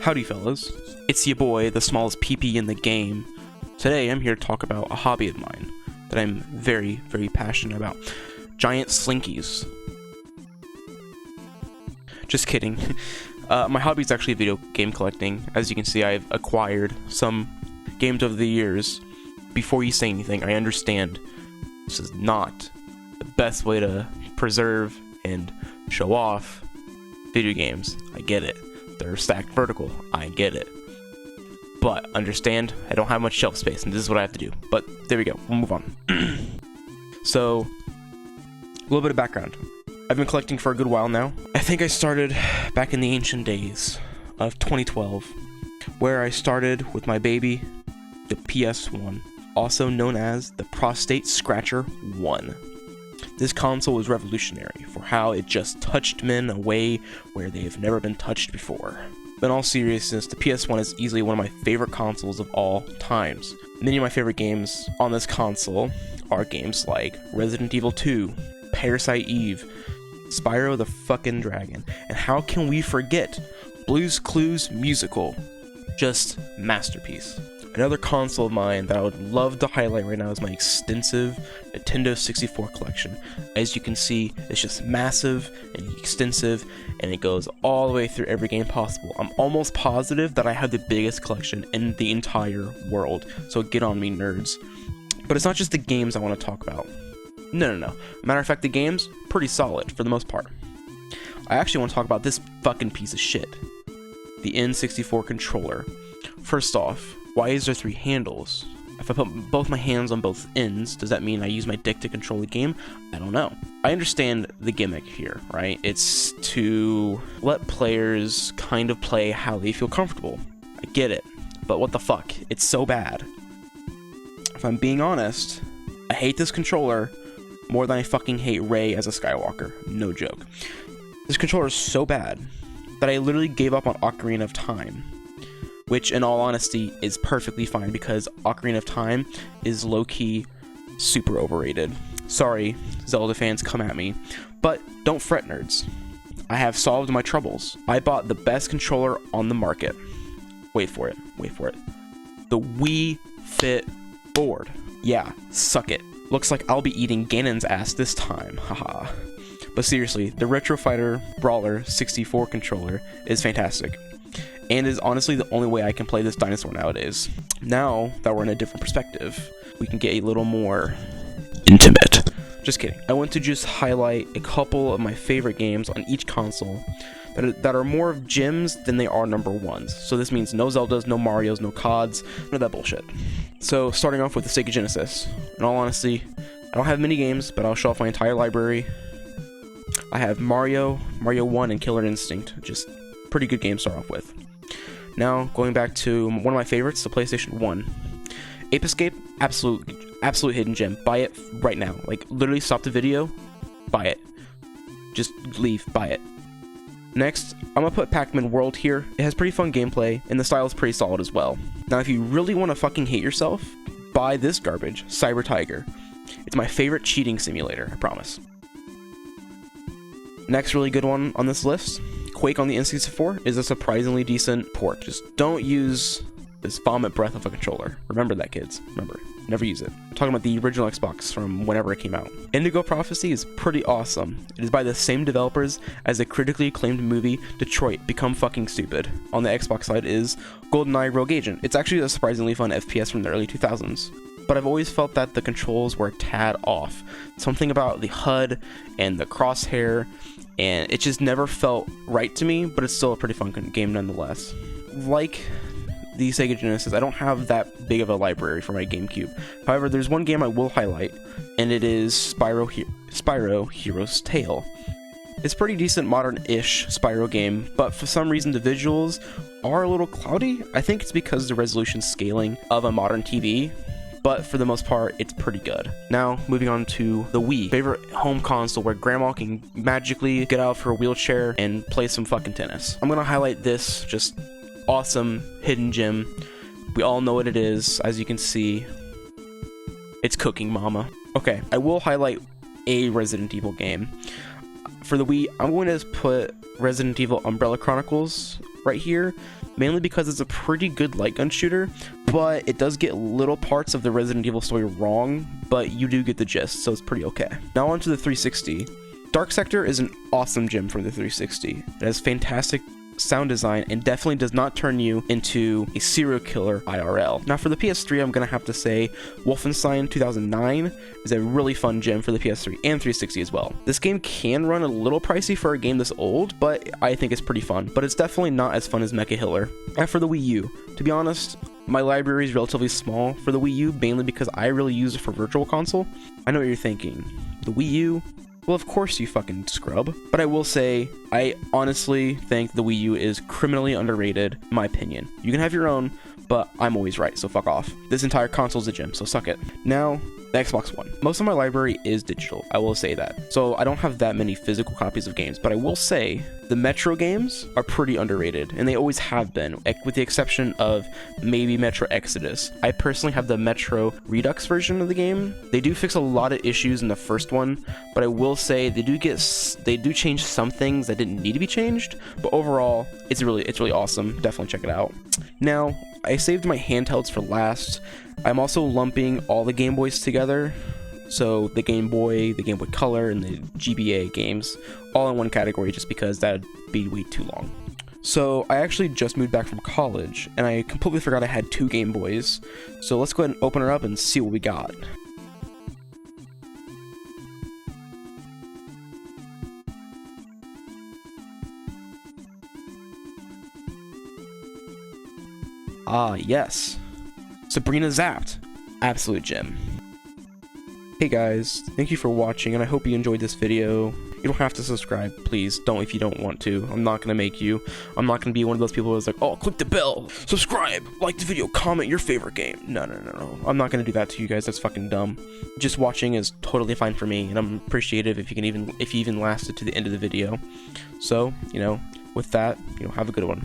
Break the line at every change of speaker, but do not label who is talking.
Howdy fellas, it's your boy, the smallest PP in the game. Today I'm here to talk about a hobby of mine that I'm very, very passionate about. Giant slinkies. Just kidding. My hobby is actually video game collecting. As you can see, I've acquired some games over the years. Before you say anything, I understand this is not the best way to preserve and show off video games. I get it. They're stacked vertical. I get it. But understand, I don't have much shelf space, and this is what I have to do. But there we go. We'll move on. So, a little bit of background. I've been collecting for a good while now. I think I started back in the ancient days of 2012, where I started with my baby, the PS1, also known as the Prostate Scratcher 1. This console was revolutionary for how it just touched men in a way where they have never been touched before. But in all seriousness, the PS1 is easily one of my favorite consoles of all times. Many of my favorite games on this console are games like Resident Evil 2, Parasite Eve, Spyro the fucking Dragon, and how can we forget Blue's Clues Musical? Just masterpiece. Another console of mine that I would love to highlight right now is my extensive Nintendo 64 collection. As you can see, it's just massive and extensive, and it goes all the way through every game possible. I'm almost positive that I have the biggest collection in the entire world, so get on me, nerds. But it's not just the games I want to talk about. No. Matter of fact, the games, pretty solid for the most part. I actually want to talk about this fucking piece of shit. The N64 controller. First off, why is there 3 handles? If I put both my hands on both ends, does that mean I use my dick to control the game? I don't know. I understand the gimmick here, right? It's to let players kind of play how they feel comfortable. I get it. But what the fuck? It's so bad. If I'm being honest, I hate this controller more than I fucking hate Rey as a Skywalker. No joke. This controller is so bad that I literally gave up on Ocarina of Time. Which, in all honesty, is perfectly fine because Ocarina of Time is low-key super overrated. Sorry, Zelda fans, come at me. But don't fret, nerds. I have solved my troubles. I bought the best controller on the market. Wait for it. The Wii Fit board. Yeah, suck it. Looks like I'll be eating Ganon's ass this time. Haha. But seriously, the Retro Fighter Brawler 64 controller is fantastic. And is honestly the only way I can play this dinosaur nowadays. Now that we're in a different perspective, we can get a little more intimate. Just kidding. I want to just highlight a couple of my favorite games on each console that are more of gems than they are number ones. So this means no Zeldas, no Marios, no CODs, none of that bullshit. So starting off with the Sega Genesis. In all honesty, I don't have many games, but I'll show off my entire library. I have Mario 1, and Killer Instinct. Just pretty good games to start off with. Now, going back to one of my favorites, the PlayStation 1. Ape Escape, absolute hidden gem. Buy it right now. Like, literally stop the video, buy it. Just leave, buy it. Next, I'm gonna put Pac-Man World here. It has pretty fun gameplay, and the style is pretty solid as well. Now, if you really want to fucking hate yourself, buy this garbage, Cyber Tiger. It's my favorite cheating simulator, I promise. Next really good one on this list, Quake on the N64 is a surprisingly decent port. Just don't use this vomit breath of a controller. Remember that, kids. Remember, never use it. I'm talking about the original Xbox from whenever it came out. Indigo Prophecy is pretty awesome. It is by the same developers as the critically acclaimed movie Detroit Become Fucking Stupid. On the Xbox side is GoldenEye Rogue Agent. It's actually a surprisingly fun FPS from the early 2000s. But I've always felt that the controls were a tad off. Something about the HUD and the crosshair, and it just never felt right to me, but it's still a pretty fun game nonetheless. Like the Sega Genesis, I don't have that big of a library for my GameCube. However, there's one game I will highlight, and it is Spyro Hero's Tale. It's a pretty decent modern-ish Spyro game, but for some reason the visuals are a little cloudy. I think it's because of the resolution scaling of a modern TV. But for the most part, it's pretty good. Now, moving on to the Wii. Favorite home console where grandma can magically get out of her wheelchair and play some fucking tennis. I'm gonna highlight this just awesome hidden gem. We all know what it is, as you can see. It's Cooking Mama. Okay, I will highlight a Resident Evil game. For the Wii, I'm going to put Resident Evil Umbrella Chronicles right here. mainly because it's a pretty good light gun shooter, but it does get little parts of the Resident Evil story wrong, but you do get the gist, so it's pretty okay. Now on to the 360. Dark Sector is an awesome gem from the 360. It has fantastic sound design and definitely does not turn you into a serial killer IRL. Now for the PS3, I'm gonna have to say Wolfenstein 2009 is a really fun gem for the PS3 and 360 as well. This game can run a little pricey for a game this old, but I think it's pretty fun, but it's definitely not as fun as Mecha Hitler. And for the Wii U, to be honest, my library is relatively small for the Wii U, mainly because I really use it for Virtual Console. I know what you're thinking. The Wii U? Well, of course you fucking scrub. But I will say, I honestly think the Wii U is criminally underrated, in my opinion. You can have your own, but I'm always right, so fuck off. This entire console's a gem, so suck it. Now, the Xbox One. Most of my library is digital, I will say that. So I don't have that many physical copies of games, but I will say the Metro games are pretty underrated, and they always have been, with the exception of maybe Metro Exodus. I personally have the Metro Redux version of the game. They do fix a lot of issues in the first one, but I will say they do change some things that didn't need to be changed, but overall, it's really awesome. Definitely check it out. Now, I saved my handhelds for last. I'm also lumping all the Game Boys together. So the Game Boy Color, and the GBA games all in one category just because that'd be way too long. So I actually just moved back from college and I completely forgot I had 2 Game Boys. So let's go ahead and open her up and see what we got. Ah, yes. Sabrina Zapped. Absolute gem. Hey guys, thank you for watching, and I hope you enjoyed this video. You don't have to subscribe, please don't if you don't want to. I'm not gonna make you. I'm not gonna be one of those people who's like, oh, click the bell, subscribe, like the video, comment your favorite game. No. I'm not gonna do that to you guys. That's fucking dumb. Just watching is totally fine for me, and I'm appreciative if you even lasted to the end of the video. So, with that, have a good one.